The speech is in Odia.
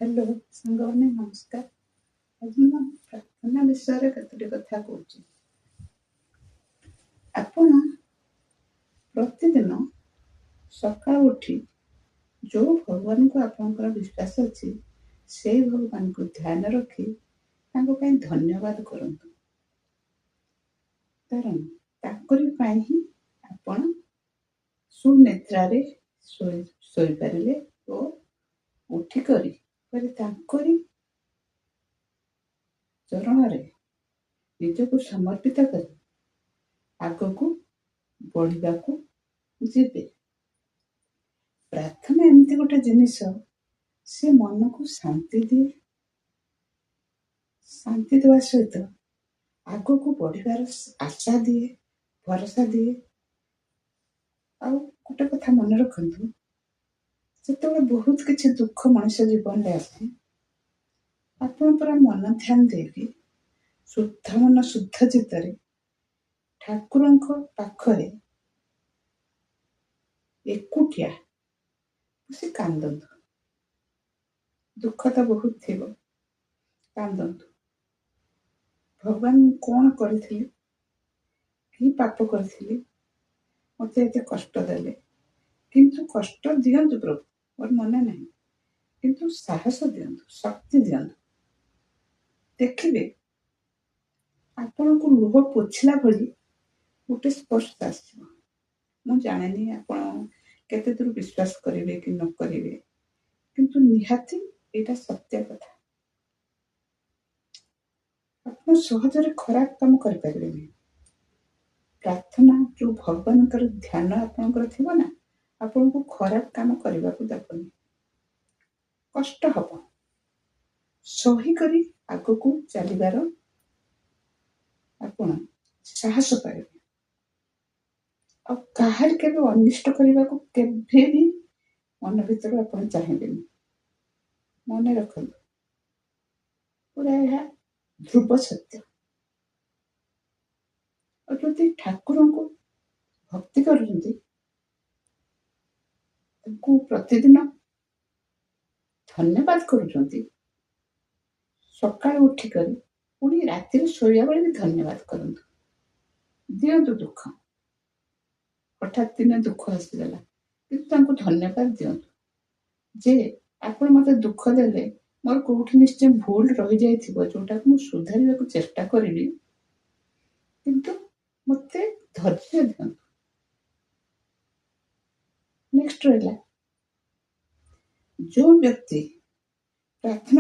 ହ୍ୟାଲୋ ସାଙ୍ଗମାନେ ନମସ୍କାର। ଆଜି ମୁଁ ପ୍ରାର୍ଥନା ବିଷୟରେ କେତୋଟି କଥା କହୁଛି। ଆପଣ ପ୍ରତିଦିନ ସକାଳୁ ଉଠି ଯୋଉ ଭଗବାନଙ୍କୁ ଆପଣଙ୍କର ବିଶ୍ୱାସ ଅଛି ସେଇ ଭଗବାନଙ୍କୁ ଧ୍ୟାନ ରଖି ତାଙ୍କ ପାଇଁ ଧନ୍ୟବାଦ କରନ୍ତୁ। କାରଣ ତାଙ୍କରି ପାଇଁ ହିଁ ଆପଣ ସୁନିଦ୍ରାରେ ଶୋଇପାରିଲେ ଓ ଉଠିକରି ତାଙ୍କରି ଚରଣରେ ନିଜକୁ ସମର୍ପିତ କରି ଆଗକୁ ବଢିବାକୁ ଯିବେ। ପ୍ରାର୍ଥନା ଏମିତି ଗୋଟେ ଜିନିଷ, ସେ ମନକୁ ଶାନ୍ତି ଦିଏ। ଶାନ୍ତି ଦେବା ସହିତ ଆଗକୁ ବଢିବାର ଆଶା ଦିଏ, ଭରସା ଦିଏ। ଆଉ ଗୋଟେ କଥା ମନେ ରଖନ୍ତୁ, ଯେତେବେଳେ ବହୁତ କିଛି ଦୁଃଖ ମଣିଷ ଜୀବନରେ ଆସେ, ଆପଣ ପୁରା ମନ ଧ୍ୟାନ ଦେଇକି ଶୁଦ୍ଧ ମନ ଶୁଦ୍ଧ ଚିତ୍ତରେ ଠାକୁରଙ୍କ ପାଖରେ ଏକୁଟିଆ ବସି କାନ୍ଦନ୍ତୁ। ଦୁଃଖ ତ ବହୁତ ଥିବ, କାନ୍ଦନ୍ତୁ। ଭଗବାନ ମୁଁ କଣ କରିଥିଲି, କି ପାପ କରିଥିଲି, ମତେ ଏତେ କଷ୍ଟ ଦେଲେ। କିନ୍ତୁ କଷ୍ଟ ଦିଅନ୍ତୁ ପ୍ରଭୁ, ମୋର ମନେ ନାହିଁ, କିନ୍ତୁ ସାହସ ଦିଅନ୍ତୁ, ଶକ୍ତି ଦିଅନ୍ତୁ। ଦେଖିବେ ଆପଣଙ୍କୁ ଲୁହ ପୋଛିଲା ଭଳି ଗୋଟେ ସ୍ପର୍ଶ ଆସିବ। ମୁଁ ଜାଣେନି ଆପଣ କେତେ ଦୂର ବିଶ୍ୱାସ କରିବେ କି ନ କରିବେ, କିନ୍ତୁ ନିହାତି ଏଇଟା ସତ୍ୟ କଥା। ଆପଣ ସହଜରେ ଖରାପ କାମ କରିପାରିବେନି। ପ୍ରାର୍ଥନା ଯୋଉ ଭଗବାନଙ୍କର ଧ୍ୟାନ ଆପଣଙ୍କର ଥିବ ନା, ଆପଣଙ୍କୁ ଖରାପ କାମ କରିବାକୁ ଦେବନି। କଷ୍ଟ ହବ, ସହି କରି ଆଗକୁ ଚାଲିବାର ଆପଣ ସାହସ ପାଇବେ। ଆଉ କାହାରି କେବେ ଅନିଷ୍ଟ କରିବାକୁ କେବେ ବି ମନ ଭିତରୁ ଆପଣ ଚାହିଁବେନି। ମନେ ରଖନ୍ତୁ, ପୁରା ଏହା ଧ୍ରୁବ ସତ୍ୟ। ଆଉ ଯଦି ଠାକୁରଙ୍କୁ ଭକ୍ତି କରୁଛନ୍ତି, ତାଙ୍କୁ ପ୍ରତିଦିନ ଧନ୍ୟବାଦ କରୁଛନ୍ତି, ସକାଳୁ ଉଠିକରି ପୁଣି ରାତିରେ ଶୋଇବା ବେଳେ ବି ଧନ୍ୟବାଦ କରନ୍ତୁ। ଦିଅନ୍ତୁ ଦୁଃଖ, ହଠାତ୍ ଦିନେ ଦୁଃଖ ଆସିଗଲା, କିନ୍ତୁ ତାଙ୍କୁ ଧନ୍ୟବାଦ ଦିଅନ୍ତୁ ଯେ ଆପଣ ମତେ ଦୁଃଖ ଦେଲେ, ମୋର କୋଉଠି ନିଶ୍ଚୟ ଭୁଲ ରହିଯାଇଥିବ, ଯୋଉଟାକୁ ମୁଁ ସୁଧାରିବାକୁ ଚେଷ୍ଟା କରିବି, କିନ୍ତୁ ମତେ ଧୈର୍ଯ୍ୟ ଦିଅନ୍ତୁ। ନେକ୍ସଟ ରହିଲା, ଯୋଉ ବ୍ୟକ୍ତି ପ୍ରାର୍ଥନା